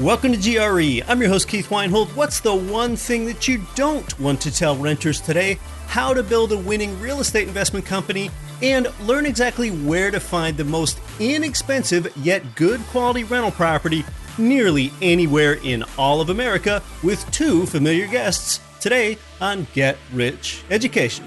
Welcome to GRE. I'm your host, Keith Weinhold. What's the one thing that you don't want to tell renters today? How to build a winning real estate investment company, and learn exactly where to find the most inexpensive yet good quality rental property nearly anywhere in all of America with two familiar guests today on Get Rich Education.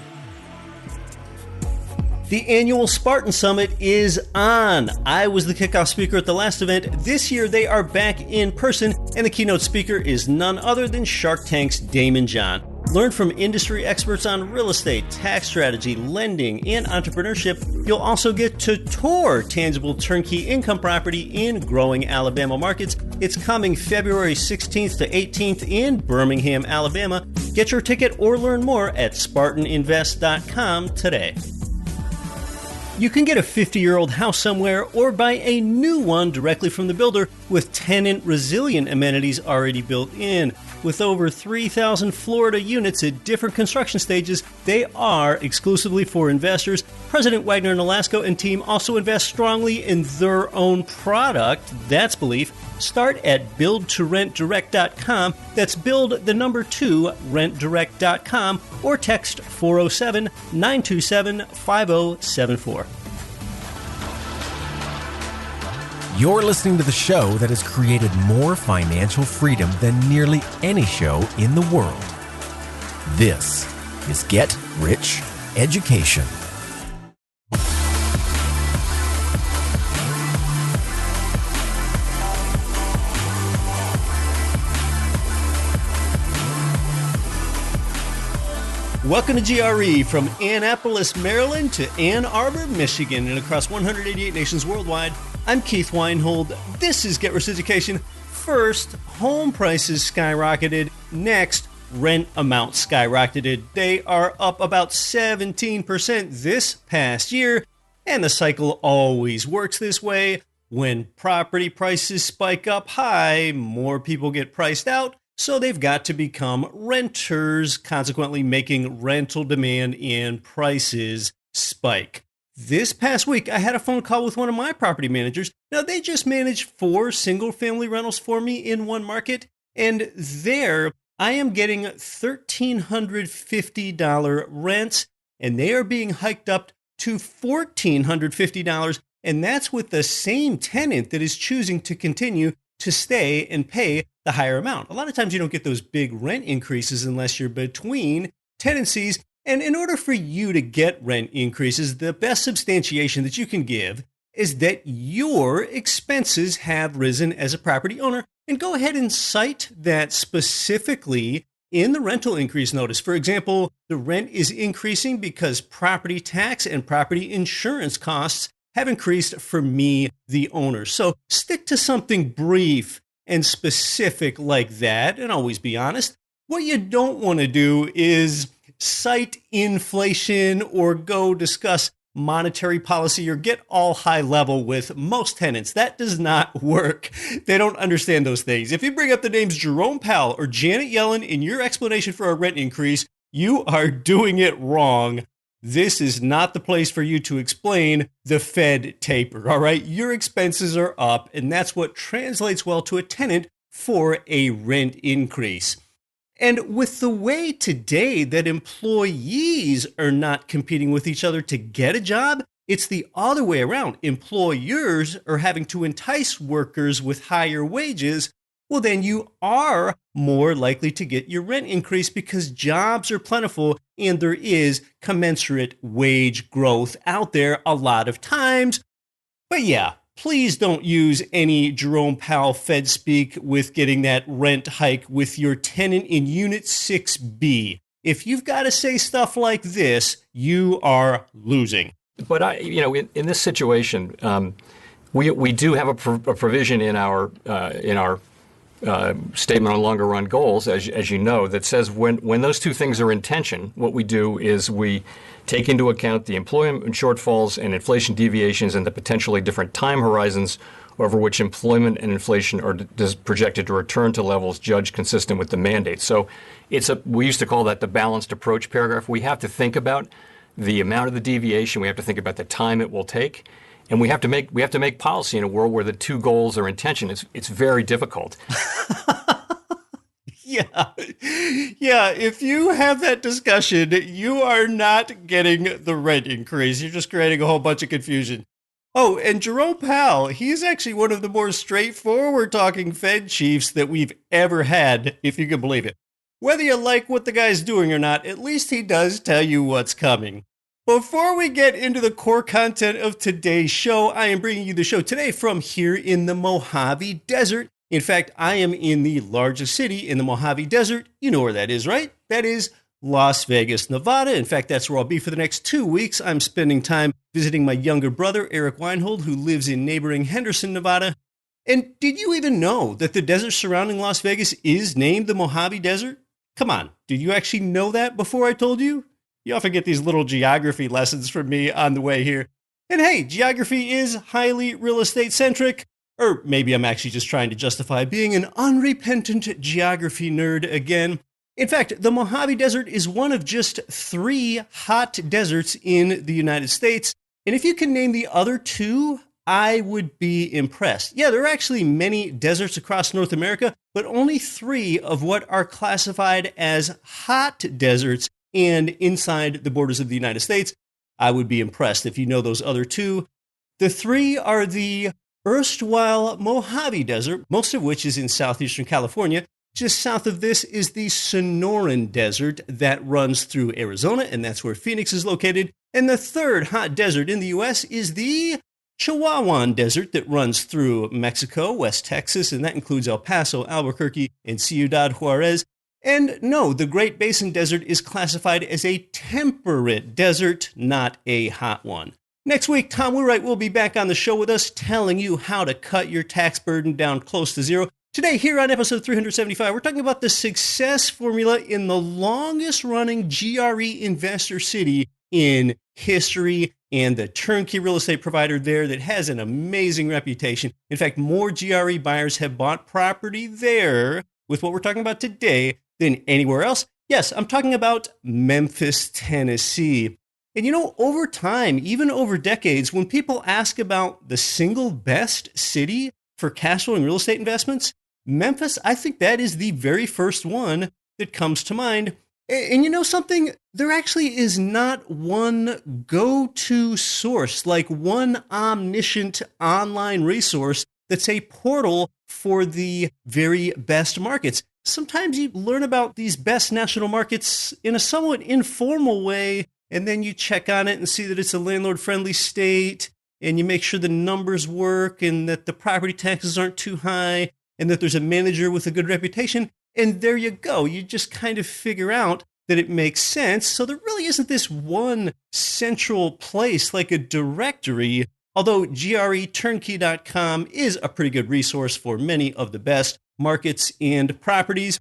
The annual Spartan Summit is on. I was the kickoff speaker at the last event. This year they are back in person, and the keynote speaker is none other than Shark Tank's Damon John. Learn from industry experts on real estate, tax strategy, lending, and entrepreneurship. You'll also get to tour tangible turnkey income property in growing Alabama markets. It's coming February 16th to 18th in Birmingham, Alabama. Get your ticket or learn more at SpartanInvest.com today. You can get a 50-year-old house somewhere or buy a new one directly from the builder with tenant-resilient amenities already built in. With over 3,000 Florida units at different construction stages, they are exclusively for investors. President Wagner and Alaska and team also invest strongly in their own product. That's belief. Start at buildtorentdirect.com. That's build the number 2 rentdirect.com or text 407-927-5074. You're listening to the show that has created more financial freedom than nearly any show in the world. This is Get Rich Education. Welcome to GRE, from Annapolis, Maryland to Ann Arbor, Michigan, and across 188 nations worldwide. I'm Keith Weinhold. This is Get Rich Education. First, home prices skyrocketed. Next, rent amounts skyrocketed. They are up about 17% this past year, and the cycle always works this way. When property prices spike up high, more people get priced out, so they've got to become renters, consequently making rental demand and prices spike. This past week, I had a phone call with one of my property managers. Now, they just manage 4 single-family rentals for me in one market, and there I am getting $1,350 rents, and they are being hiked up to $1,450, and that's with the same tenant that is choosing to continue to stay and pay the higher amount. A lot of times you don't get those big rent increases unless you're between tenancies. And in order for you to get rent increases, the best substantiation that you can give is that your expenses have risen as a property owner. And go ahead and cite that specifically in the rental increase notice. For example, the rent is increasing because property tax and property insurance costs have increased for me, the owner. So stick to something brief and specific like that, and always be honest. What you don't want to do is cite inflation or go discuss monetary policy or get all high level with most tenants. That does not work. They don't understand those things. If you bring up the names Jerome Powell or Janet Yellen in your explanation for a rent increase, you are doing it wrong. This is not the place for you to explain the Fed taper, all right? Your expenses are up, and that's what translates well to a tenant for a rent increase. And with the way today that employees are not competing with each other to get a job, it's the other way around. Employers are having to entice workers with higher wages. Well, then you are more likely to get your rent increase because jobs are plentiful and there is commensurate wage growth out there a lot of times. But yeah, please don't use any Jerome Powell Fed speak with getting that rent hike with your tenant in Unit 6B. If you've got to say stuff like this, you are losing. But in this situation, we do have a provision in our statement on longer run goals, as you know, that says when those two things are in tension, what we do is we take into account the employment shortfalls and inflation deviations and the potentially different time horizons over which employment and inflation are projected to return to levels judged consistent with the mandate. So we used to call that the balanced approach paragraph. We have to think about the amount of the deviation. We have to think about the time it will take. And we have to make policy in a world where the two goals are in tension. It's very difficult. Yeah. Yeah. If you have that discussion, you are not getting the rent increase. You're just creating a whole bunch of confusion. Oh, and Jerome Powell, he's actually one of the more straightforward talking Fed chiefs that we've ever had, if you can believe it. Whether you like what the guy's doing or not, at least he does tell you what's coming. Before we get into the core content of today's show, I am bringing you the show today from here in the Mojave Desert. In fact, I am in the largest city in the Mojave Desert. You know where that is, right? That is Las Vegas, Nevada. In fact, that's where I'll be for the next 2 weeks. I'm spending time visiting my younger brother, Eric Weinhold, who lives in neighboring Henderson, Nevada. And did you even know that the desert surrounding Las Vegas is named the Mojave Desert? Come on, did you actually know that before I told you? You often get these little geography lessons from me on the way here. And hey, geography is highly real estate centric. Or maybe I'm actually just trying to justify being an unrepentant geography nerd again. In fact, the Mojave Desert is one of just 3 hot deserts in the United States. And if you can name the other 2, I would be impressed. Yeah, there are actually many deserts across North America, but only 3 of what are classified as hot deserts and inside the borders of the United States. I would be impressed if you know those other 2. The 3 are the erstwhile Mojave Desert, most of which is in southeastern California. Just south of this is the Sonoran Desert that runs through Arizona, and that's where Phoenix is located. And the 3rd hot desert in the U.S. is the Chihuahuan Desert that runs through Mexico, West Texas, and that includes El Paso, Albuquerque, and Ciudad Juarez. And no, the Great Basin Desert is classified as a temperate desert, not a hot one. Next week, Tom Wheelwright will be back on the show with us telling you how to cut your tax burden down close to zero. Today, here on episode 375, we're talking about the success formula in the longest-running GRE investor city in history and the turnkey real estate provider there that has an amazing reputation. In fact, more GRE buyers have bought property there with what we're talking about today than anywhere else. Yes, I'm talking about Memphis, Tennessee. And you know, over time, even over decades, when people ask about the single best city for cash flowing real estate investments, Memphis, I think that is the very first one that comes to mind. And you know something? There actually is not one go-to source, like one omniscient online resource that's a portal for the very best markets. Sometimes you learn about these best national markets in a somewhat informal way, and then you check on it and see that it's a landlord-friendly state, and you make sure the numbers work and that the property taxes aren't too high and that there's a manager with a good reputation. And there you go. You just kind of figure out that it makes sense. So there really isn't this one central place like a directory, although GREturnkey.com is a pretty good resource for many of the best markets and properties.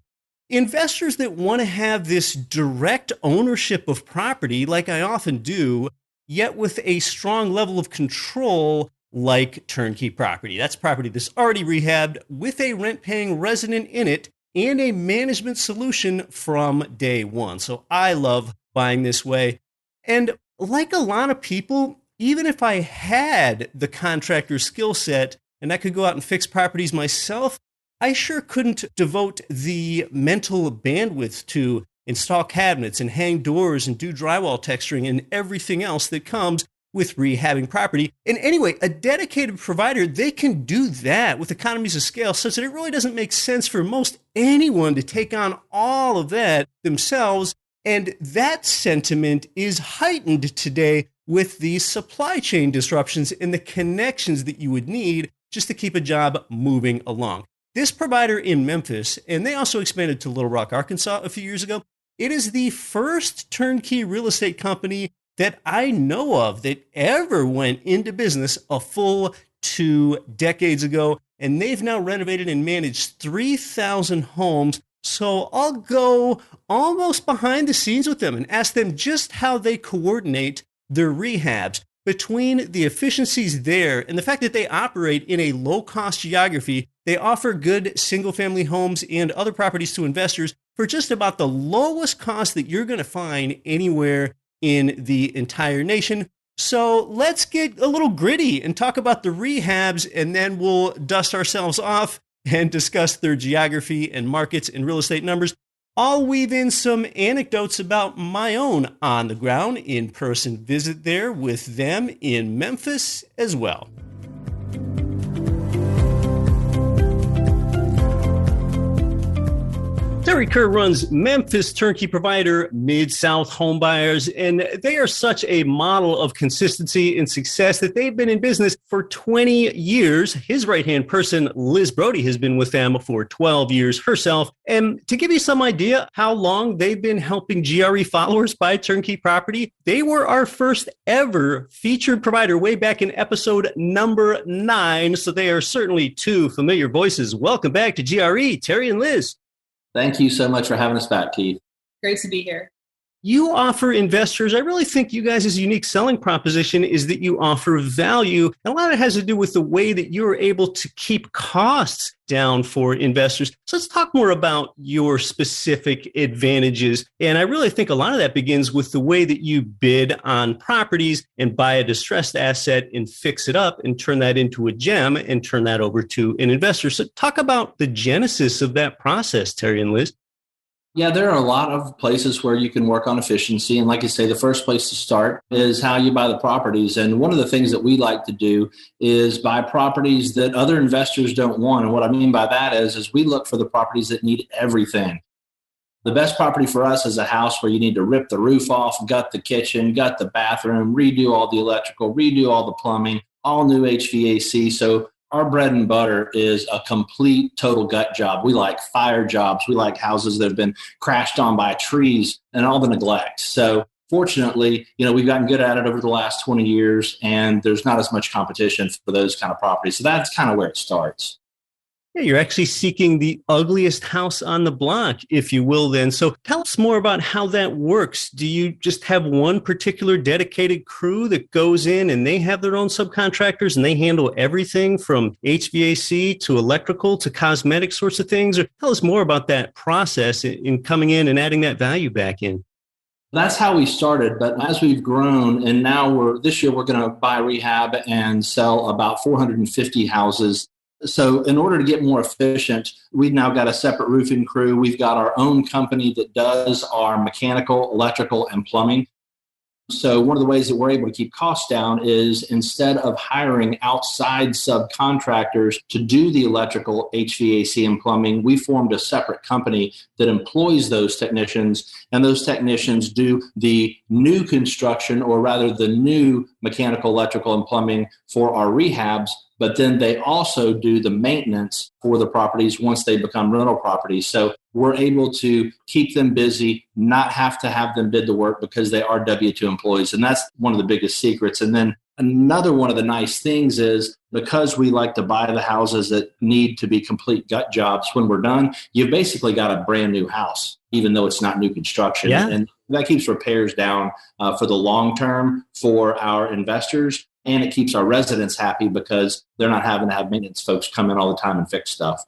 Investors that want to have this direct ownership of property, like I often do, yet with a strong level of control, like turnkey property. That's property that's already rehabbed with a rent-paying resident in it and a management solution from day one. So I love buying this way. And like a lot of people, even if I had the contractor skill set and I could go out and fix properties myself, I sure couldn't devote the mental bandwidth to install cabinets and hang doors and do drywall texturing and everything else that comes with rehabbing property. And anyway, a dedicated provider, they can do that with economies of scale such that it really doesn't make sense for most anyone to take on all of that themselves. And that sentiment is heightened today with the supply chain disruptions and the connections that you would need just to keep a job moving along. This provider in Memphis, and they also expanded to Little Rock, Arkansas a few years ago, it is the first turnkey real estate company that I know of that ever went into business a full 2 decades ago. And they've now renovated and managed 3,000 homes. So I'll go almost behind the scenes with them and ask them just how they coordinate their rehabs. Between the efficiencies there and the fact that they operate in a low-cost geography, they offer good single-family homes and other properties to investors for just about the lowest cost that you're going to find anywhere in the entire nation. So let's get a little gritty and talk about the rehabs, and then we'll dust ourselves off and discuss their geography and markets and real estate numbers. I'll weave in some anecdotes about my own on-the-ground, in-person visit there with them in Memphis as well. Terry Kerr runs Memphis turnkey provider Mid-South Homebuyers, and they are such a model of consistency and success that they've been in business for 20 years. His right-hand person, Liz Brody, has been with them for 12 years herself. And to give you some idea how long they've been helping GRE followers buy turnkey property, they were our first ever featured provider way back in episode number 9. So they are certainly two familiar voices. Welcome back to GRE, Terry and Liz. Thank you so much for having us back, Keith. Great to be here. You offer investors, I really think you guys' unique selling proposition is that you offer value. And a lot of it has to do with the way that you're able to keep costs down for investors. So let's talk more about your specific advantages. And I really think a lot of that begins with the way that you bid on properties and buy a distressed asset and fix it up and turn that into a gem and turn that over to an investor. So talk about the genesis of that process, Terry and Liz. Yeah, there are a lot of places where you can work on efficiency. And like you say, the first place to start is how you buy the properties. And one of the things that we like to do is buy properties that other investors don't want. And what I mean by that is we look for the properties that need everything. The best property for us is a house where you need to rip the roof off, gut the kitchen, gut the bathroom, redo all the electrical, redo all the plumbing, all new HVAC. So our bread and butter is a complete total gut job. We like fire jobs. We like houses that have been crashed on by trees and all the neglect. So fortunately, we've gotten good at it over the last 20 years, and there's not as much competition for those kind of properties. So that's kind of where it starts. Yeah, you're actually seeking the ugliest house on the block, if you will, then. So tell us more about how that works. Do you just have one particular dedicated crew that goes in and they have their own subcontractors and they handle everything from HVAC to electrical to cosmetic sorts of things? Or tell us more about that process in coming in and adding that value back in. That's how we started. But as we've grown, and now this year we're going to buy, rehab, and sell about 450 houses. So in order to get more efficient, we've now got a separate roofing crew. We've got our own company that does our mechanical, electrical, and plumbing. So one of the ways that we're able to keep costs down is instead of hiring outside subcontractors to do the electrical, HVAC, and plumbing, we formed a separate company that employs those technicians, and those technicians do the new construction, or rather the new mechanical, electrical, and plumbing for our rehabs. But then they also do the maintenance for the properties once they become rental properties. So we're able to keep them busy, not have to have them bid the work because they are W-2 employees. And that's one of the biggest secrets. And then another one of the nice things is because we like to buy the houses that need to be complete gut jobs, when we're done, you've basically got a brand new house, even though it's not new construction. Yeah. And that keeps repairs down for the long term for our investors. And it keeps our residents happy because they're not having to have maintenance folks come in all the time and fix stuff.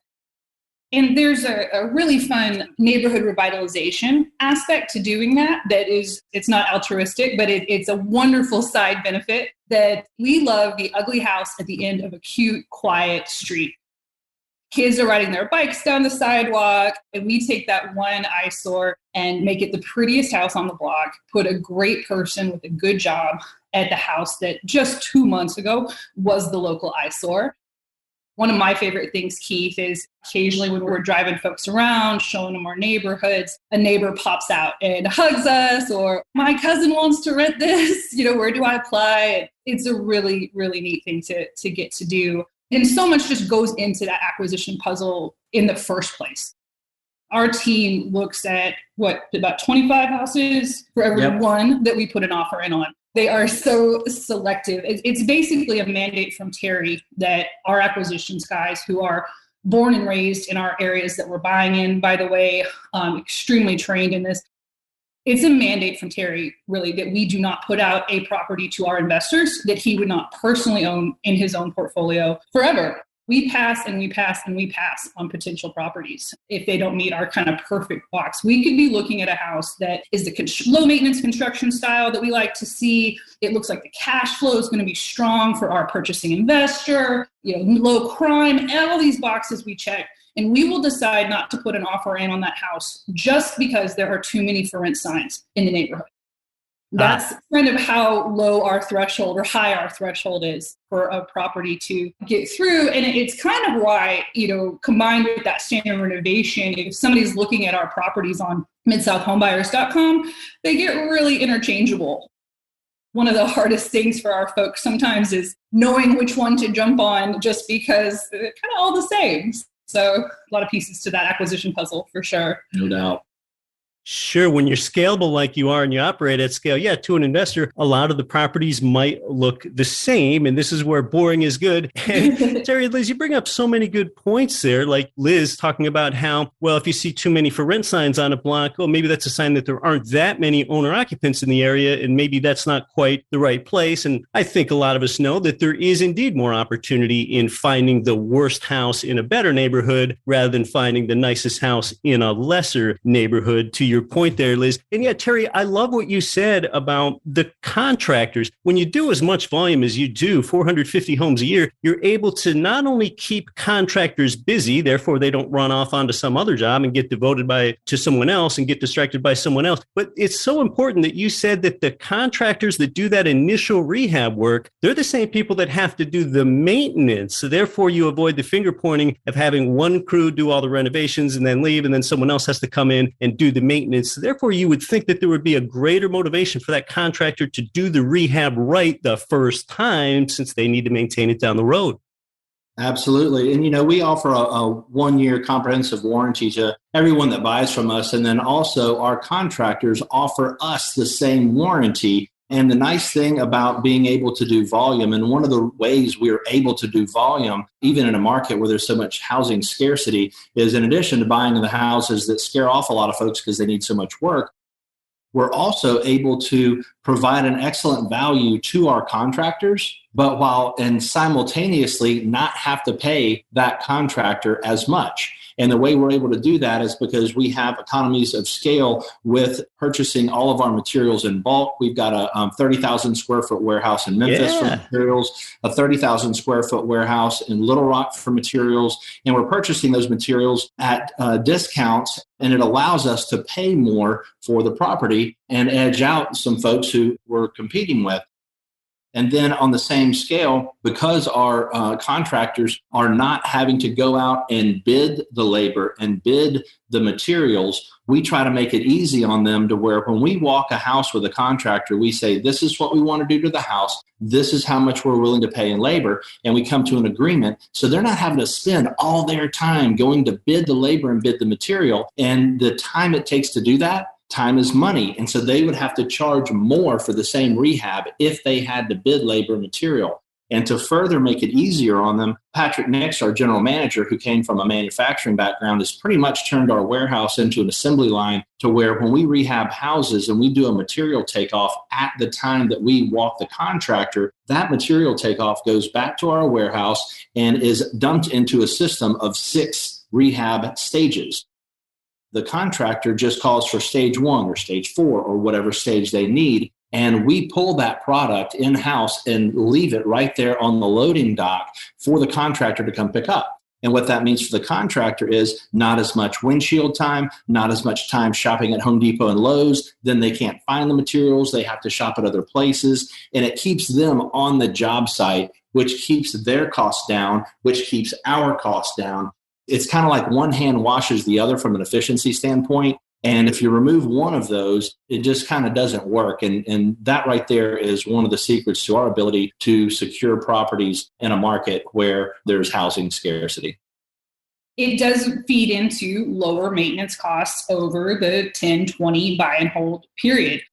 And there's a really fun neighborhood revitalization aspect to doing that. It's not altruistic, but it's a wonderful side benefit that we love. The ugly house at the end of a cute, quiet street. Kids are riding their bikes down the sidewalk, and we take that one eyesore and make it the prettiest house on the block, put a great person with a good job at the house that just 2 months ago was the local eyesore. One of my favorite things, Keith, is occasionally when we're driving folks around, showing them our neighborhoods, a neighbor pops out and hugs us, or my cousin wants to rent this, where do I apply? It's a really, really neat thing to get to do. And so much just goes into that acquisition puzzle in the first place. Our team looks at about 25 houses for every one that we put an offer in on. They are so selective. It's basically a mandate from Terry that our acquisitions guys, who are born and raised in our areas that we're buying in, by the way, extremely trained in this. It's a mandate from Terry, really, that we do not put out a property to our investors that he would not personally own in his own portfolio forever. We pass and we pass and we pass on potential properties if they don't meet our kind of perfect box. We could be looking at a house that is the low maintenance construction style that we like to see. It looks like the cash flow is going to be strong for our purchasing investor, low crime, all these boxes we check. And we will decide not to put an offer in on that house just because there are too many for rent signs in the neighborhood. That's kind of how low our threshold or high our threshold is for a property to get through. And it's kind of why, combined with that standard renovation, if somebody's looking at our properties on midsouthhomebuyers.com, they get really interchangeable. One of the hardest things for our folks sometimes is knowing which one to jump on just because they're kind of all the same. So a lot of pieces to that acquisition puzzle for sure. No doubt. Sure. When you're scalable like you are and you operate at scale, to an investor, a lot of the properties might look the same. And this is where boring is good. And Terry and Liz, you bring up so many good points there, like Liz talking about how, if you see too many for rent signs on a block, maybe that's a sign that there aren't that many owner occupants in the area. And maybe that's not quite the right place. And I think a lot of us know that there is indeed more opportunity in finding the worst house in a better neighborhood rather than finding the nicest house in a lesser neighborhood, to your point there, Liz. And Terry, I love what you said about the contractors. When you do as much volume as you do, 450 homes a year, you're able to not only keep contractors busy, therefore they don't run off onto some other job and get devoted to someone else and get distracted by someone else. But it's so important that you said that the contractors that do that initial rehab work, they're the same people that have to do the maintenance. So therefore you avoid the finger pointing of having one crew do all the renovations and then leave, and then someone else has to come in and do the maintenance. Therefore, you would think that there would be a greater motivation for that contractor to do the rehab right the first time, since they need to maintain it down the road. Absolutely. And, we offer a 1-year comprehensive warranty to everyone that buys from us. And then also our contractors offer us the same warranty. And the nice thing about being able to do volume, and one of the ways we're able to do volume, even in a market where there's so much housing scarcity, is in addition to buying the houses that scare off a lot of folks because they need so much work, we're also able to provide an excellent value to our contractors, but simultaneously not have to pay that contractor as much. And the way we're able to do that is because we have economies of scale with purchasing all of our materials in bulk. We've got a 30,000 square foot warehouse in Memphis for materials, a 30,000 square foot warehouse in Little Rock for materials. And we're purchasing those materials at discounts, and it allows us to pay more for the property and edge out some folks who we're competing with. And then on the same scale, because our contractors are not having to go out and bid the labor and bid the materials, we try to make it easy on them to where when we walk a house with a contractor, we say, this is what we want to do to the house. This is how much we're willing to pay in labor. And we come to an agreement. So they're not having to spend all their time going to bid the labor and bid the material. And the time it takes to do that, time is money. And so they would have to charge more for the same rehab if they had to bid labor and material. And to further make it easier on them, Patrick Nix, our general manager, who came from a manufacturing background, has pretty much turned our warehouse into an assembly line to where when we rehab houses and we do a material takeoff at the time that we walk the contractor, that material takeoff goes back to our warehouse and is dumped into a system of 6 rehab stages. The contractor just calls for stage 1 or stage 4 or whatever stage they need. And we pull that product in-house and leave it right there on the loading dock for the contractor to come pick up. And what that means for the contractor is not as much windshield time, not as much time shopping at Home Depot and Lowe's. Then they can't find the materials. They have to shop at other places. And it keeps them on the job site, which keeps their costs down, which keeps our costs down. It's kind of like one hand washes the other from an efficiency standpoint. And if you remove one of those, it just kind of doesn't work. And that right there is one of the secrets to our ability to secure properties in a market where there's housing scarcity. It does feed into lower maintenance costs over the 10, 20 buy and hold period.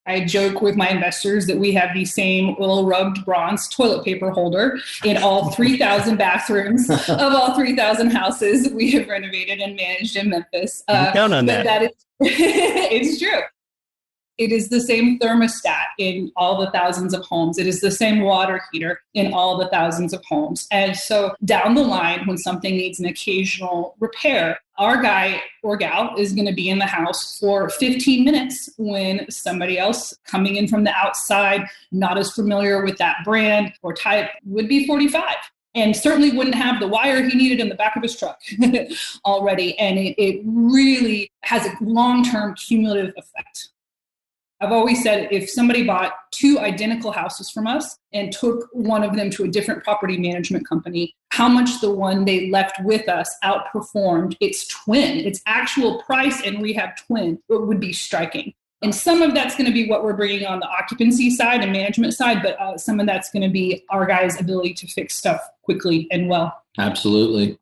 I joke with my investors that we have the same little rubbed bronze toilet paper holder in all 3,000 bathrooms of all 3,000 houses we have renovated and managed in Memphis. Count on that. That is, it's true. It is the same thermostat in all the thousands of homes. It is the same water heater in all the thousands of homes. And so down the line, when something needs an occasional repair, our guy or gal is going to be in the house for 15 minutes when somebody else coming in from the outside, not as familiar with that brand or type, would be 45. And certainly wouldn't have the wire he needed in the back of his truck already. And it really has a long-term cumulative effect. I've always said if somebody bought 2 identical houses from us and took one of them to a different property management company, how much the one they left with us outperformed its twin, its actual price and rehab twin, it would be striking. And some of that's going to be what we're bringing on the occupancy side and management side, but some of that's going to be our guys' ability to fix stuff quickly and well. Absolutely.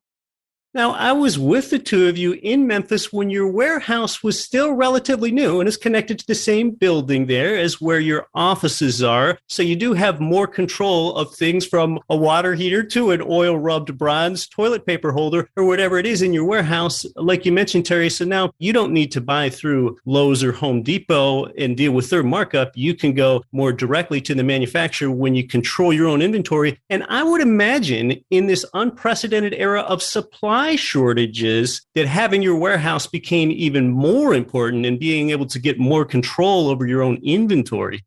Now, I was with the two of you in Memphis when your warehouse was still relatively new and is connected to the same building there as where your offices are. So you do have more control of things from a water heater to an oil-rubbed bronze toilet paper holder or whatever it is in your warehouse, like you mentioned, Terry. So now you don't need to buy through Lowe's or Home Depot and deal with their markup. You can go more directly to the manufacturer when you control your own inventory. And I would imagine in this unprecedented era of supply shortages that having your warehouse became even more important and being able to get more control over your own inventory.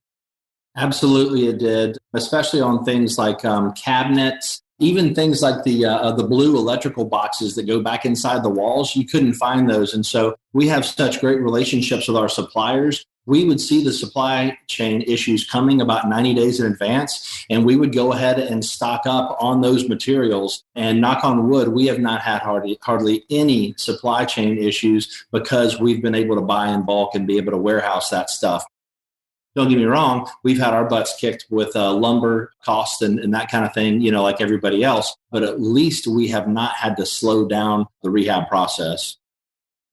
Absolutely, it did, especially on things like cabinets, even things like the blue electrical boxes that go back inside the walls. You couldn't find those. And so we have such great relationships with our suppliers. We would see the supply chain issues coming about 90 days in advance, and we would go ahead and stock up on those materials. And knock on wood, we have not had hardly any supply chain issues because we've been able to buy in bulk and be able to warehouse that stuff. Don't get me wrong, we've had our butts kicked with lumber costs and that kind of thing, like everybody else, but at least we have not had to slow down the rehab process.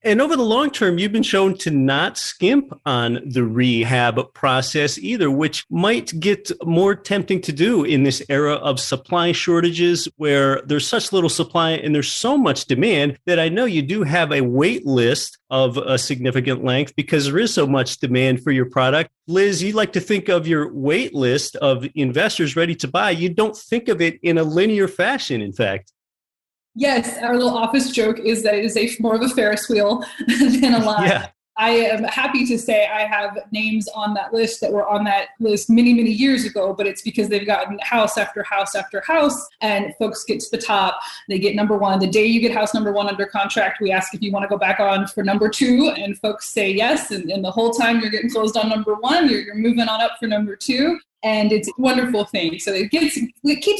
And over the long term, you've been shown to not skimp on the rehab process either, which might get more tempting to do in this era of supply shortages where there's such little supply and there's so much demand that I know you do have a wait list of a significant length because there is so much demand for your product. Liz, you like to think of your wait list of investors ready to buy. You don't think of it in a linear fashion, in fact. Yes, our little office joke is that it is more of a Ferris wheel than a line. Yeah. I am happy to say I have names on that list that were on that list many, many years ago, but it's because they've gotten house after house after house, and folks get to the top. They get number 1. The day you get house number 1 under contract, we ask if you want to go back on for number 2, and folks say yes. And the whole time you're getting closed on number 1, you're moving on up for number 2. And it's a wonderful thing. So it keeps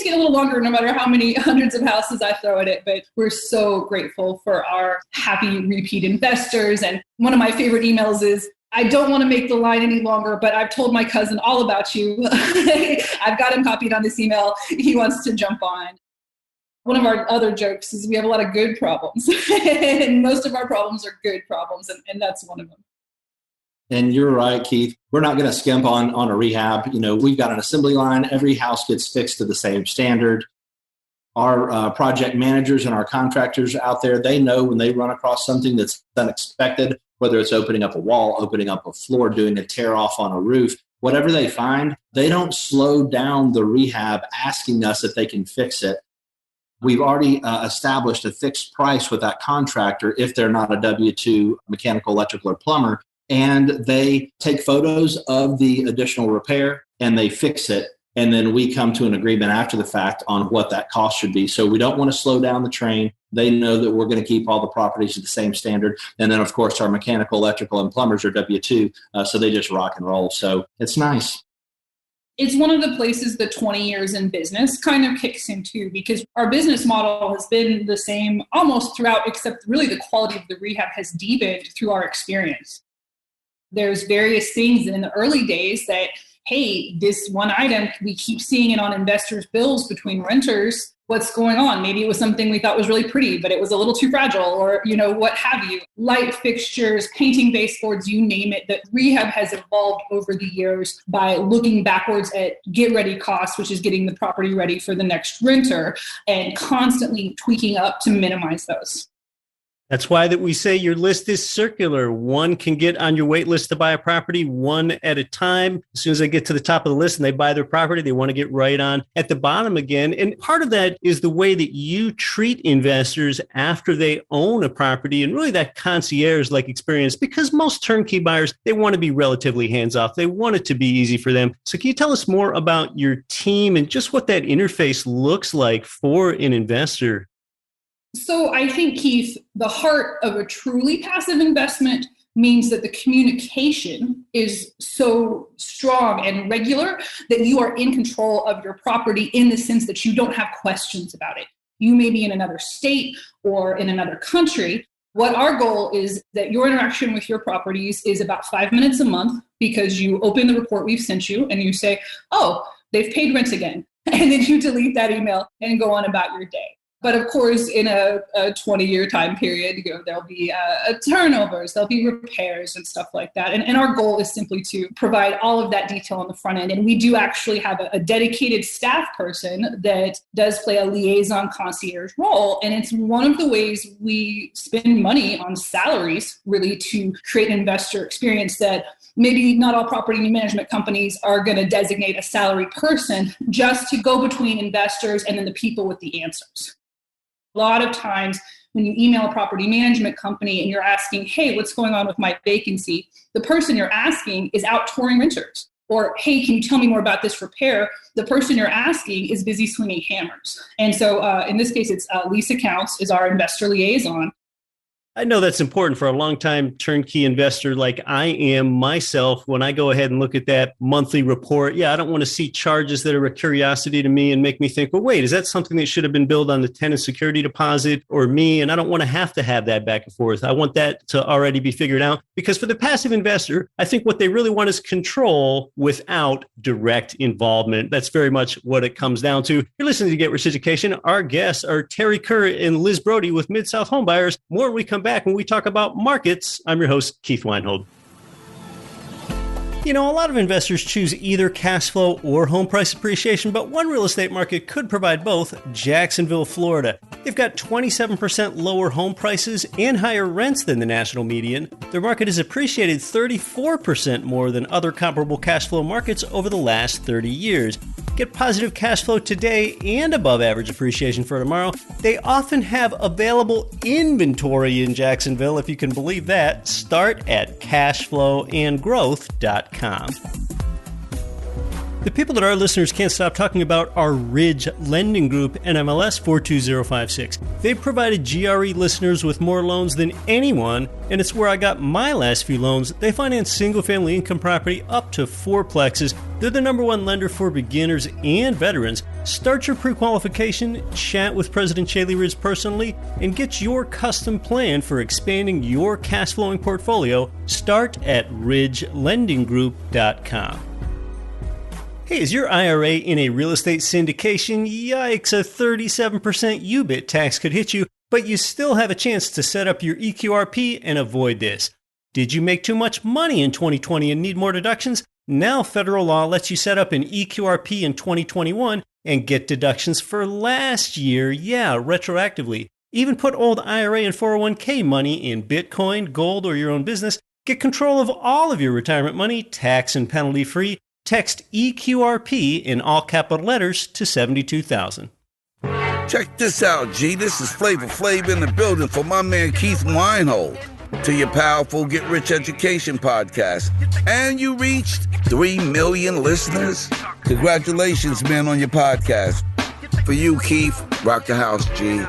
getting a little longer no matter how many hundreds of houses I throw at it. But we're so grateful for our happy repeat investors. And one of my favorite emails is, I don't want to make the line any longer, but I've told my cousin all about you. I've got him copied on this email. He wants to jump on. One of our other jokes is we have a lot of good problems. And most of our problems are good problems. And that's one of them. And you're right, Keith. We're not going to skimp on a rehab. We've got an assembly line. Every house gets fixed to the same standard. Our project managers and our contractors out there, they know when they run across something that's unexpected, whether it's opening up a wall, opening up a floor, doing a tear off on a roof, whatever they find, they don't slow down the rehab asking us if they can fix it. We've already established a fixed price with that contractor if they're not a W-2 mechanical, electrical, or plumber. And they take photos of the additional repair and they fix it. And then we come to an agreement after the fact on what that cost should be. So we don't want to slow down the train. They know that we're going to keep all the properties at the same standard. And then, of course, our mechanical, electrical, and plumbers are W-2. So they just rock and roll. So it's nice. It's one of the places the 20 years in business kind of kicks into, because our business model has been the same almost throughout, except really the quality of the rehab has deepened through our experience. There's various things in the early days that, hey, this one item, we keep seeing it on investors' bills between renters. What's going on? Maybe it was something we thought was really pretty, but it was a little too fragile, or, what have you. Light fixtures, painting baseboards, you name it. That rehab has evolved over the years by looking backwards at get ready costs, which is getting the property ready for the next renter, and constantly tweaking up to minimize those. That's why that we say your list is circular. One can get on your wait list to buy a property one at a time. As soon as they get to the top of the list and they buy their property, they want to get right on at the bottom again. And part of that is the way that you treat investors after they own a property and really that concierge-like experience, because most turnkey buyers, they want to be relatively hands-off. They want it to be easy for them. So can you tell us more about your team and just what that interface looks like for an investor? So I think, Keith, the heart of a truly passive investment means that the communication is so strong and regular that you are in control of your property in the sense that you don't have questions about it. You may be in another state or in another country. What our goal is that your interaction with your properties is about 5 minutes a month, because you open the report we've sent you and you say, oh, they've paid rent again. And then you delete that email and go on about your day. But of course, in a 20-year time period, there'll be turnovers, there'll be repairs and stuff like that. And our goal is simply to provide all of that detail on the front end. And we do actually have a dedicated staff person that does play a liaison concierge role. And it's one of the ways we spend money on salaries, really, to create an investor experience that maybe not all property management companies are going to designate a salary person just to go between investors and then the people with the answers. A lot of times when you email a property management company and you're asking, hey, what's going on with my vacancy? The person you're asking is out touring renters. Or, hey, can you tell me more about this repair? The person you're asking is busy swinging hammers. And so in this case, it's Lisa Counts is our investor liaison. I know that's important for a long-time turnkey investor like I am myself. When I go ahead and look at that monthly report, I don't want to see charges that are a curiosity to me and make me think, well, wait, is that something that should have been billed on the tenant security deposit or me? And I don't want to have that back and forth. I want that to already be figured out, because for the passive investor, I think what they really want is control without direct involvement. That's very much what it comes down to. You're listening to Get Rich Education. Our guests are Kerr and Liz Brody with Mid-South Homebuyers. More when we come back when we talk about markets. I'm your host, Keith Weinhold. You know, a lot of investors choose either cash flow or home price appreciation, but one real estate market could provide both: Jacksonville, Florida. They've got 27% lower home prices and higher rents than the national median. Their market has appreciated 34% more than other comparable cash flow markets over the last 30 years. Get positive cash flow today and above average appreciation for tomorrow. They often have available inventory in Jacksonville, if you can believe that. Start at cashflowandgrowth.com. The people that our listeners can't stop talking about are Ridge Lending Group, NMLS 42056. They've provided GRE listeners with more loans than anyone, and it's where I got my last few loans. They finance single-family income property up to 4plexes. They're the number one lender for beginners and veterans. Start your pre-qualification, chat with President Chaley Ridge personally, and get your custom plan for expanding your cash flowing portfolio. Start at ridgelendinggroup.com. Hey, is your IRA in a real estate syndication? Yikes, a 37% UBIT tax could hit you, but you still have a chance to set up your eQRP and avoid this. Did you make too much money in 2020 and need more deductions? Now federal law lets you set up an eQRP in 2021 and get deductions for last year, retroactively. Even put old IRA and 401k money in Bitcoin, gold, or your own business. Get control of all of your retirement money, tax and penalty free. Text eQRP in all capital letters to 72,000. Check this out, G. This is Flavor Flav in the building for my man Keith Weinhold to your powerful Get Rich Education podcast. And you reached 3 million listeners. Congratulations, man, on your podcast. For you, Keith, rock the house, G.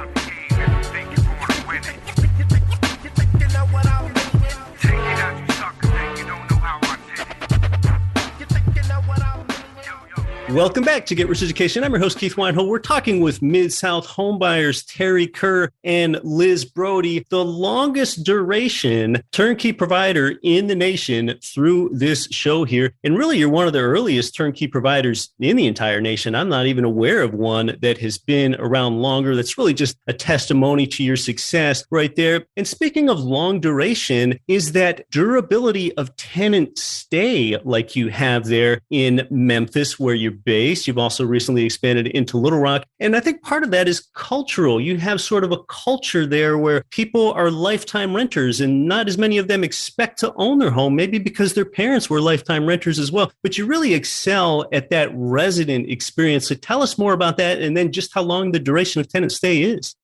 Welcome back to Get Rich Education. I'm your host, Keith Weinhold. We're talking with Mid-South homebuyers Kerr and Liz Brody, the longest duration turnkey provider in the nation through this show here. And really, you're one of the earliest turnkey providers in the entire nation. I'm not even aware of one that has been around longer. That's really just a testimony to your success right there. And speaking of long duration, is that durability of tenant stay like you have there in Memphis, where you're based. You've also recently expanded into Little Rock. And I think part of that is cultural. You have sort of a culture there where people are lifetime renters and not as many of them expect to own their home, maybe because their parents were lifetime renters as well. But you really excel at that resident experience. So tell us more about that and then just how long the duration of tenant stay is.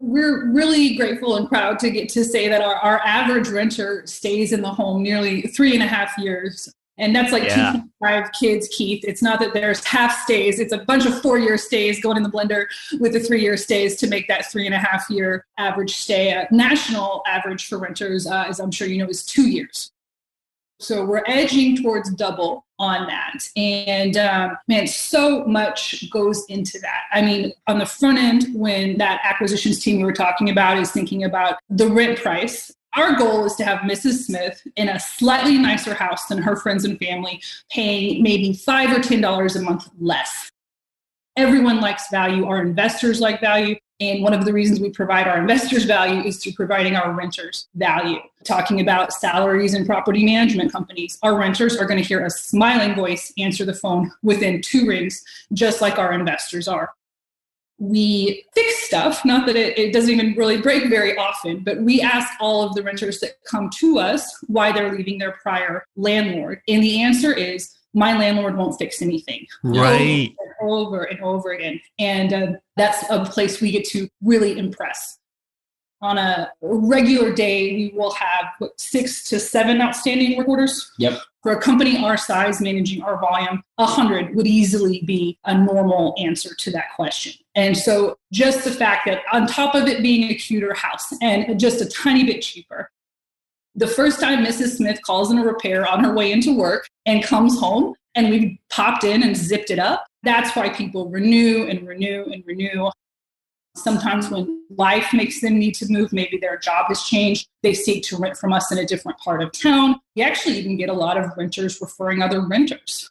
We're really grateful and proud to get to say that our average renter stays in the home nearly 3.5 years. And that's like 2.5 kids, Keith. It's not that there's half stays. It's a bunch of 4-year stays going in the blender with the 3-year stays to make that 3.5-year average stay. National average for renters, as I'm sure you know, is 2 years. So we're edging towards double on that. And man, so much goes into that. I mean, on the front end, when that acquisitions team we were talking about is thinking about the rent price, our goal is to have Mrs. Smith in a slightly nicer house than her friends and family, paying maybe $5 or $10 a month less. Everyone likes value. Our investors like value. And one of the reasons we provide our investors value is through providing our renters value. Talking about salaries and property management companies, our renters are going to hear a smiling voice answer the phone within 2 rings, just like our investors are. We fix stuff, not that it doesn't even really break very often, but we ask all of the renters that come to us why they're leaving their prior landlord. And the answer is, my landlord won't fix anything. Right. Over and over again. And that's a place we get to really impress. On a regular day, we will have 6 to 7 outstanding work orders. Yep. For a company our size, managing our volume, 100 would easily be a normal answer to that question. And so just the fact that on top of it being a cuter house and just a tiny bit cheaper, the first time Mrs. Smith calls in a repair on her way into work and comes home and we popped in and zipped it up, that's why people renew and renew and renew. Sometimes when life makes them need to move, maybe their job has changed, they seek to rent from us in a different part of town. We actually even get a lot of renters referring other renters.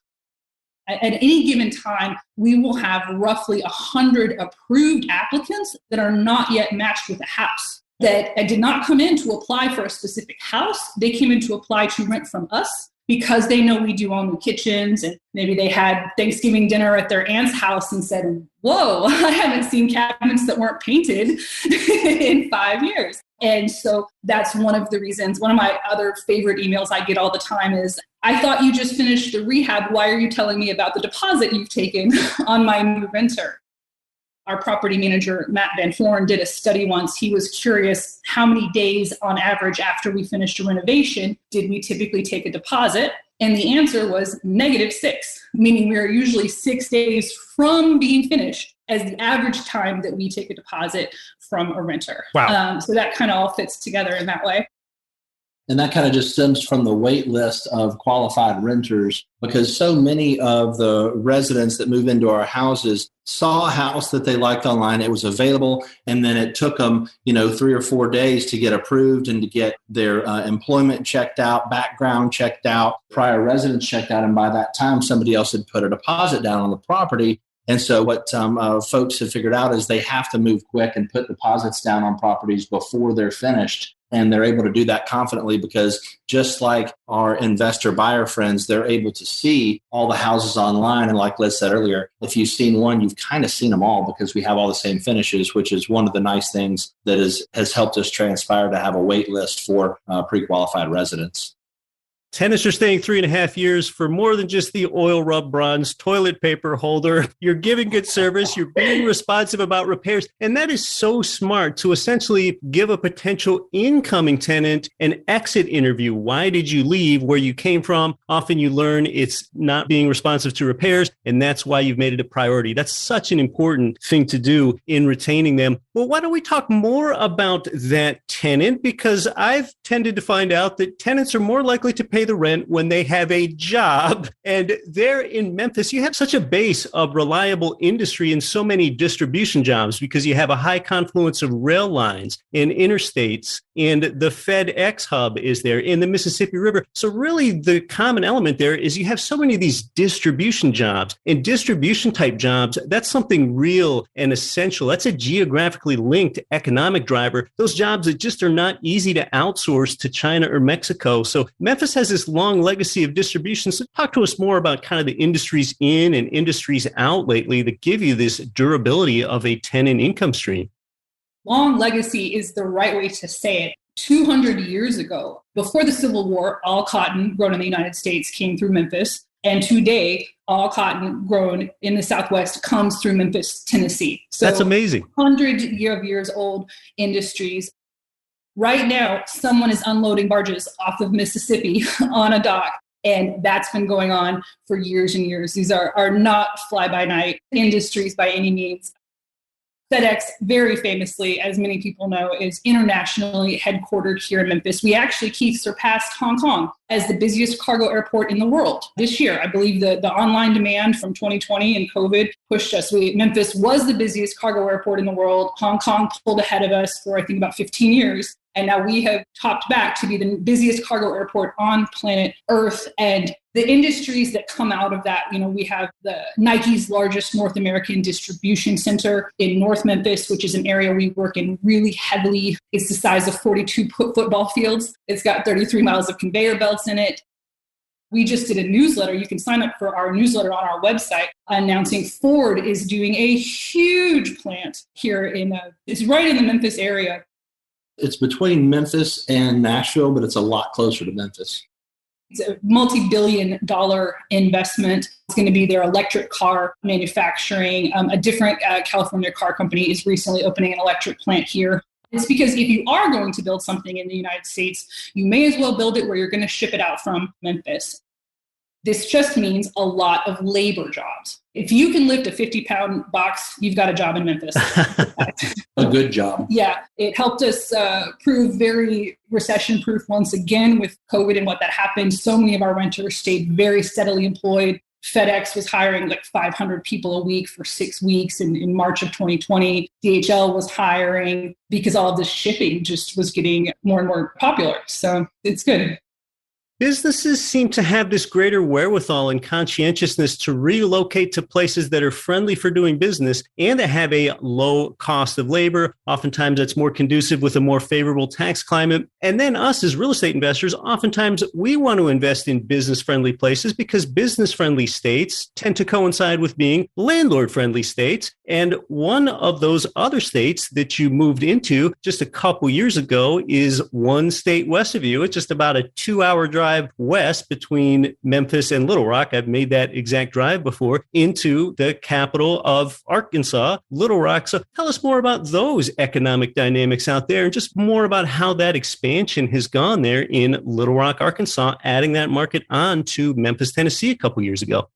At any given time, we will have roughly 100 approved applicants that are not yet matched with a house, that did not come in to apply for a specific house. They came in to apply to rent from us because they know we do all new kitchens, and maybe they had Thanksgiving dinner at their aunt's house and said, whoa, I haven't seen cabinets that weren't painted in 5 years. And so that's one of the reasons. One of my other favorite emails I get all the time is, I thought you just finished the rehab. Why are you telling me about the deposit you've taken on my new renter? Our property manager, Matt Van Horn, did a study once. He was curious how many days on average after we finished a renovation did we typically take a deposit? And the answer was -6, meaning we are usually 6 days from being finished as the average time that we take a deposit from a renter. Wow. So that kind of all fits together in that way. And that kind of just stems from the wait list of qualified renters, because so many of the residents that move into our houses saw a house that they liked online. It was available. And then it took them, 3 or 4 days to get approved and to get their employment checked out, background checked out, prior residence checked out. And by that time, somebody else had put a deposit down on the property. And so what folks have figured out is they have to move quick and put deposits down on properties before they're finished. And they're able to do that confidently because just like our investor buyer friends, they're able to see all the houses online. And like Liz said earlier, if you've seen one, you've kind of seen them all because we have all the same finishes, which is one of the nice things that has helped us transpire to have a wait list for pre-qualified residents. Tenants are staying 3.5 years for more than just the oil rub bronze toilet paper holder. You're giving good service. You're being responsive about repairs. And that is so smart to essentially give a potential incoming tenant an exit interview. Why did you leave? Where you came from? Often you learn it's not being responsive to repairs, and that's why you've made it a priority. That's such an important thing to do in retaining them. Well, why don't we talk more about that tenant? Because I've tended to find out that tenants are more likely to pay the rent when they have a job. And there in Memphis, you have such a base of reliable industry and so many distribution jobs because you have a high confluence of rail lines and interstates, and the FedEx hub is there in the Mississippi River. So really the common element there is you have so many of these distribution jobs, and distribution type jobs, that's something real and essential. That's a geographically linked economic driver. Those jobs that just are not easy to outsource to China or Mexico. So Memphis has this long legacy of distribution. So talk to us more about kind of the industries in and industries out lately that give you this durability of a tenant income stream. Long legacy is the right way to say it. 200 years ago, before the Civil War, all cotton grown in the United States came through Memphis. And today, all cotton grown in the Southwest comes through Memphis, Tennessee. So that's amazing. 100 years old industries. Right now, someone is unloading barges off of Mississippi on a dock. And that's been going on for years and years. These are not fly-by-night industries by any means. FedEx, very famously, as many people know, is internationally headquartered here in Memphis. We actually, Keith, surpassed Hong Kong as the busiest cargo airport in the world this year. I believe the online demand from 2020 and COVID pushed us. Memphis was the busiest cargo airport in the world. Hong Kong pulled ahead of us for, I think, about 15 years. And now we have topped back to be the busiest cargo airport on planet Earth. And the industries that come out of that, we have the Nike's largest North American distribution center in North Memphis, which is an area we work in really heavily. It's the size of 42 football fields. It's got 33 miles of conveyor belts in it. We just did a newsletter. You can sign up for our newsletter on our website announcing Ford is doing a huge plant here it's right in the Memphis area. It's between Memphis and Nashville, but it's a lot closer to Memphis. It's a multi-billion-dollar investment. It's going to be their electric car manufacturing. A different California car company is recently opening an electric plant here. It's because if you are going to build something in the United States, you may as well build it where you're going to ship it out from Memphis. This just means a lot of labor jobs. If you can lift a 50-pound box, you've got a job in Memphis. A good job. Yeah. It helped us prove very recession-proof once again with COVID and what that happened. So many of our renters stayed very steadily employed. FedEx was hiring like 500 people a week for 6 weeks in March of 2020. DHL was hiring because all of this shipping just was getting more and more popular. So it's good. Businesses seem to have this greater wherewithal and conscientiousness to relocate to places that are friendly for doing business and that have a low cost of labor. Oftentimes, that's more conducive with a more favorable tax climate. And then us as real estate investors, oftentimes we want to invest in business-friendly places because business-friendly states tend to coincide with being landlord-friendly states. And one of those other states that you moved into just a couple years ago is one state west of you. It's just about a 2-hour drive west between Memphis and Little Rock. I've made that exact drive before into the capital of Arkansas, Little Rock. So tell us more about those economic dynamics out there and just more about how that expansion has gone there in Little Rock, Arkansas, adding that market on to Memphis, Tennessee a couple years ago.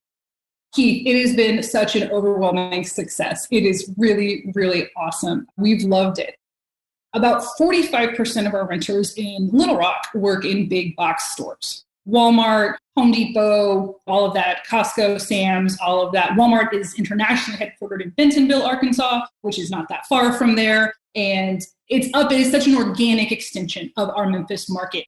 Keith, it has been such an overwhelming success. It is really, really awesome. We've loved it. About 45% of our renters in Little Rock work in big box stores. Walmart, Home Depot, all of that, Costco, Sam's, all of that. Walmart is internationally headquartered in Bentonville, Arkansas, which is not that far from there. And it is such an organic extension of our Memphis market.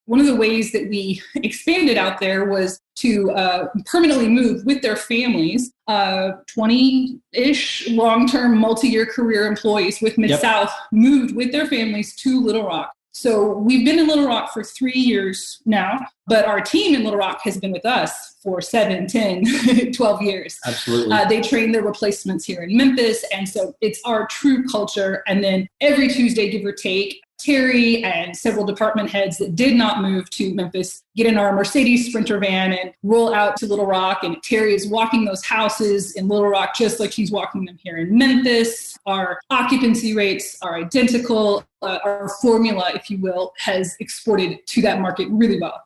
One of the ways that we expanded out there was to permanently move with their families, 20-ish long-term multi-year career employees with Mid-South moved with their families to Little Rock. So we've been in Little Rock for 3 years now, but our team in Little Rock has been with us for 7, 10, 12 years. Absolutely. They train their replacements here in Memphis. And so it's our true culture. And then every Tuesday, give or take, Terry and several department heads that did not move to Memphis get in our Mercedes Sprinter van and roll out to Little Rock. And Terry is walking those houses in Little Rock just like he's walking them here in Memphis. Our occupancy rates are identical. Our formula, if you will, has exported to that market really well.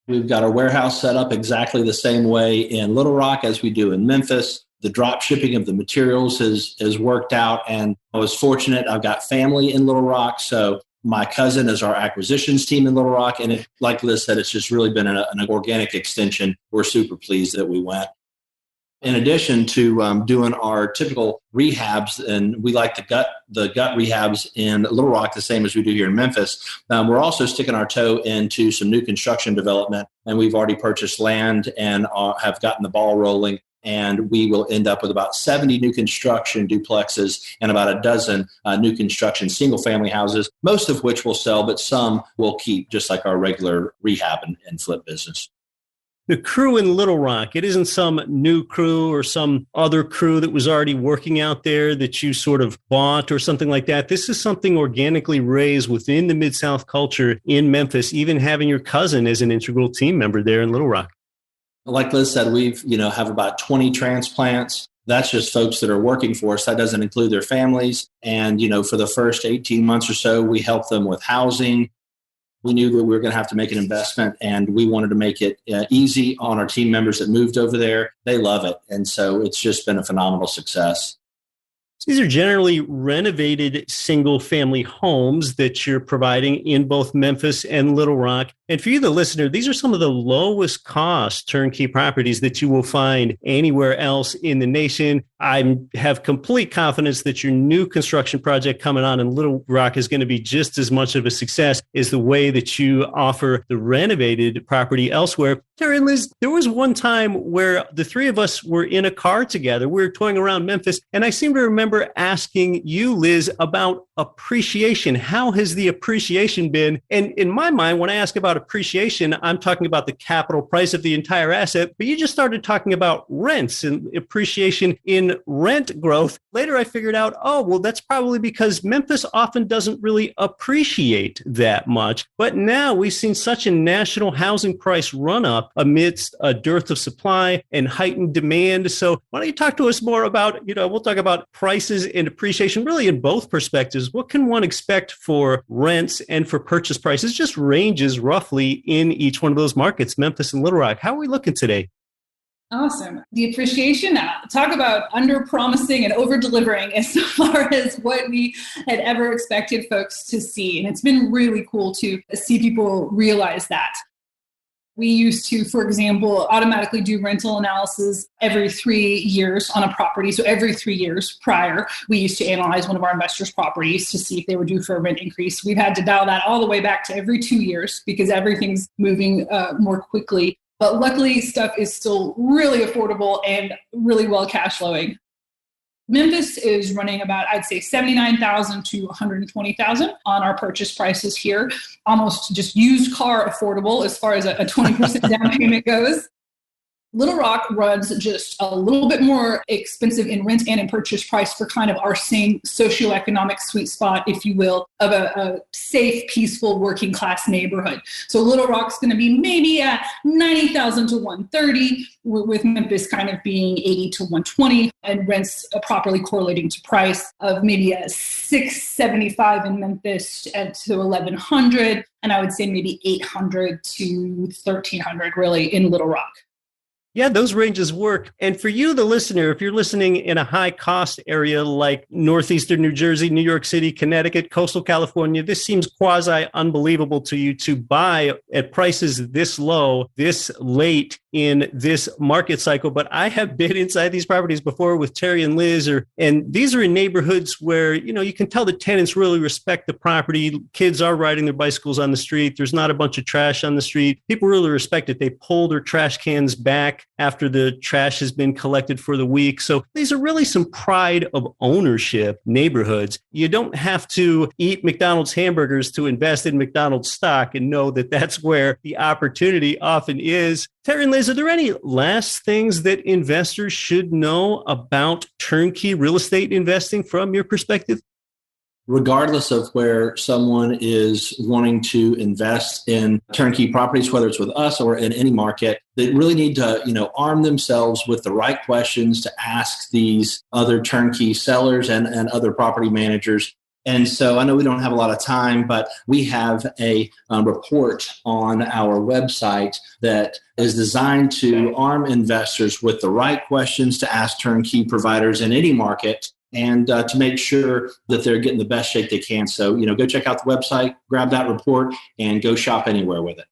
We've got our warehouse set up exactly the same way in Little Rock as we do in Memphis. The drop shipping of the materials has worked out, and I was fortunate. I've got family in Little Rock, so my cousin is our acquisitions team in Little Rock, and like Liz said, it's just really been an organic extension. We're super pleased that we went. In addition to doing our typical rehabs, and we like the gut rehabs in Little Rock the same as we do here in Memphis, we're also sticking our toe into some new construction development, and we've already purchased land and have gotten the ball rolling And we will end up with about 70 new construction duplexes and about a dozen new construction single-family houses, most of which will sell, but some will keep, just like our regular rehab and flip business. The crew in Little Rock, it isn't some new crew or some other crew that was already working out there that you sort of bought or something like that. This is something organically raised within the Mid-South culture in Memphis, even having your cousin as an integral team member there in Little Rock. Like Liz said, we've, have about 20 transplants. That's just folks that are working for us. That doesn't include their families. And, for the first 18 months or so, we helped them with housing. We knew that we were going to have to make an investment, and we wanted to make it easy on our team members that moved over there. They love it. And so it's just been a phenomenal success. These are generally renovated single-family homes that you're providing in both Memphis and Little Rock. And for you, the listener, these are some of the lowest cost turnkey properties that you will find anywhere else in the nation. I have complete confidence that your new construction project coming on in Little Rock is going to be just as much of a success as the way that you offer the renovated property elsewhere. Kerr and Liz, there was one time where the three of us were in a car together. We were touring around Memphis, and I seem to remember asking you, Liz, about appreciation. How has the appreciation been? And in my mind, when I ask about appreciation, I'm talking about the capital price of the entire asset, but you just started talking about rents and appreciation in rent growth. Later, I figured out, that's probably because Memphis often doesn't really appreciate that much. But now we've seen such a national housing price run up amidst a dearth of supply and heightened demand. So why don't you talk to us more about, we'll talk about prices and appreciation really in both perspectives. What can one expect for rents and for purchase prices? Just ranges roughly in each one of those markets, Memphis and Little Rock. How are we looking today? Awesome. The appreciation, talk about under-promising and over-delivering as far as what we had ever expected folks to see. And it's been really cool to see people realize that. We used to, for example, automatically do rental analysis every 3 years on a property. So every 3 years prior, we used to analyze one of our investors' properties to see if they were due for a rent increase. We've had to dial that all the way back to every 2 years because everything's moving more quickly. But luckily, stuff is still really affordable and really well cash flowing. Memphis is running about, I'd say, $79,000 to $120,000 on our purchase prices here. Almost just used car affordable as far as a 20% down payment goes. Little Rock runs just a little bit more expensive in rent and in purchase price for kind of our same socioeconomic sweet spot, if you will, of a safe, peaceful, working class neighborhood. So Little Rock's going to be maybe at $90,000 to $130,000, with Memphis kind of being $80,000 to $120,000, and rents properly correlating to price of maybe a $675,000 in Memphis to $1,100,000, and I would say maybe $800,000 to $1,300,000 really in Little Rock. Yeah, those ranges work. And for you, the listener, if you're listening in a high cost area like northeastern New Jersey, New York City, Connecticut, coastal California, this seems quasi unbelievable to you to buy at prices this low, this late in this market cycle. But I have been inside these properties before with Terry and Liz, and these are in neighborhoods where, you can tell the tenants really respect the property. Kids are riding their bicycles on the street. There's not a bunch of trash on the street. People really respect it. They pull their trash cans back after the trash has been collected for the week. So these are really some pride of ownership neighborhoods. You don't have to eat McDonald's hamburgers to invest in McDonald's stock and know that that's where the opportunity often is. Terry and Liz, are there any last things that investors should know about turnkey real estate investing from your perspective? Regardless of where someone is wanting to invest in turnkey properties, whether it's with us or in any market, they really need to, arm themselves with the right questions to ask these other turnkey sellers and other property managers. And so I know we don't have a lot of time, but we have a report on our website that is designed to arm investors with the right questions to ask turnkey providers in any market, and to make sure that they're getting the best shape they can. So, go check out the website, grab that report, and go shop anywhere with it.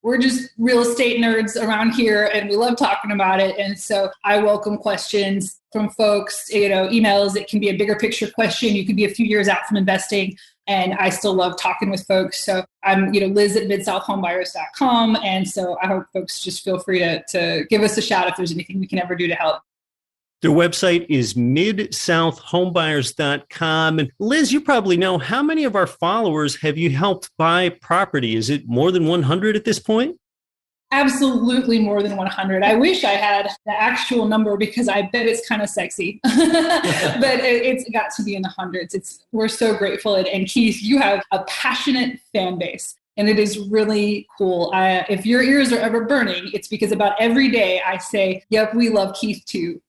We're just real estate nerds around here, and we love talking about it. And so I welcome questions from folks, emails. It can be a bigger picture question. You could be a few years out from investing. And I still love talking with folks. So I'm, Liz at midsouthhomebuyers.com. And so I hope folks just feel free to give us a shout if there's anything we can ever do to help. Their website is midsouthhomebuyers.com. And Liz, you probably know, how many of our followers have you helped buy property? Is it more than 100 at this point? Absolutely more than 100. I wish I had the actual number because I bet it's kind of sexy, but it's got to be in the hundreds. We're so grateful. And Keith, you have a passionate fan base. And it is really cool. If your ears are ever burning, it's because about every day I say, yep, we love Keith too.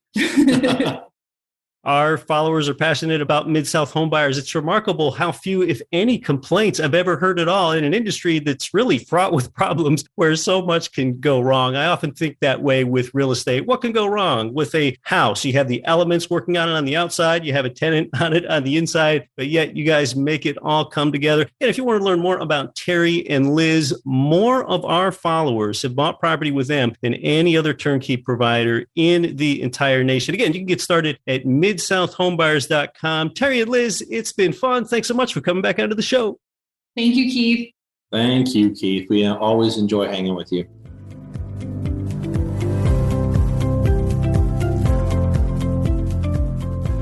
Our followers are passionate about Mid-South homebuyers. It's remarkable how few, if any, complaints I've ever heard at all in an industry that's really fraught with problems where so much can go wrong. I often think that way with real estate. What can go wrong with a house? You have the elements working on it on the outside. You have a tenant on it on the inside, but yet you guys make it all come together. And if you want to learn more about Terry and Liz, more of our followers have bought property with them than any other turnkey provider in the entire nation. Again, you can get started at midsouthhomebuyers.com. Terry and Liz, it's been fun. Thanks so much for coming back onto the show. Thank you, Keith. Thank you, Keith. We always enjoy hanging with you.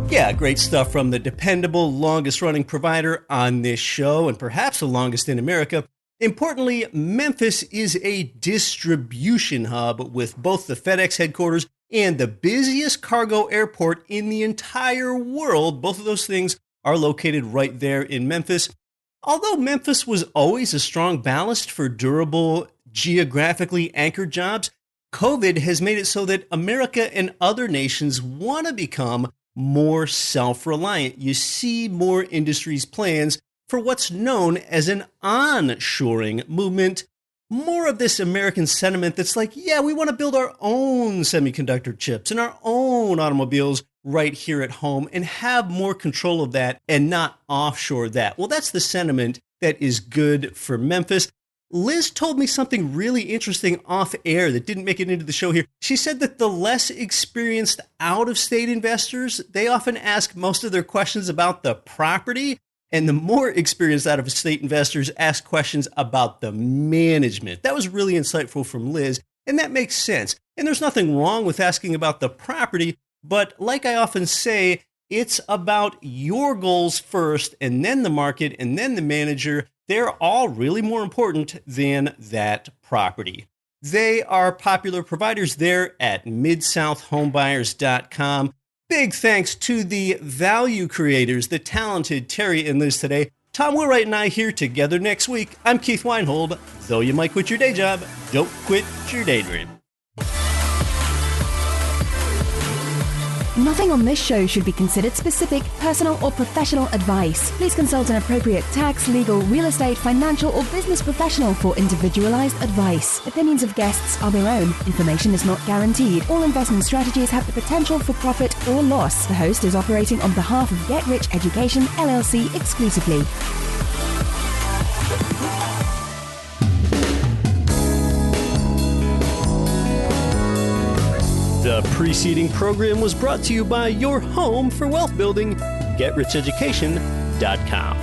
Yeah, great stuff from the dependable, longest-running provider on this show, and perhaps the longest in America. Importantly, Memphis is a distribution hub with both the FedEx headquarters and the busiest cargo airport in the entire world. Both of those things are located right there in Memphis. Although Memphis was always a strong ballast for durable, geographically anchored jobs, COVID has made it so that America and other nations want to become more self-reliant. You see more industries' plans for what's known as an onshoring movement. More of this American sentiment that's like, yeah, we want to build our own semiconductor chips and our own automobiles right here at home and have more control of that and not offshore that. Well, that's the sentiment that is good for Memphis. Liz told me something really interesting off air that didn't make it into the show here. She said that the less experienced out-of-state investors, they often ask most of their questions about the property, and the more experienced out-of-state investors ask questions about the management. That was really insightful from Liz, and that makes sense. And there's nothing wrong with asking about the property, but like I often say, it's about your goals first, and then the market, and then the manager. They're all really more important than that property. They are popular providers there at midsouthhomebuyers.com. Big thanks to the value creators, the talented Terry and Liz today. Tom Wheelwright and I here together next week. I'm Keith Weinhold. Though you might quit your day job, don't quit your daydream. Nothing on this show should be considered specific, personal, or professional advice. Please consult an appropriate tax, legal, real estate, financial, or business professional for individualized advice. Opinions of guests are their own. Information is not guaranteed. All investment strategies have the potential for profit or loss. The host is operating on behalf of Get Rich Education, LLC exclusively. The preceding program was brought to you by your home for wealth building, GetRichEducation.com.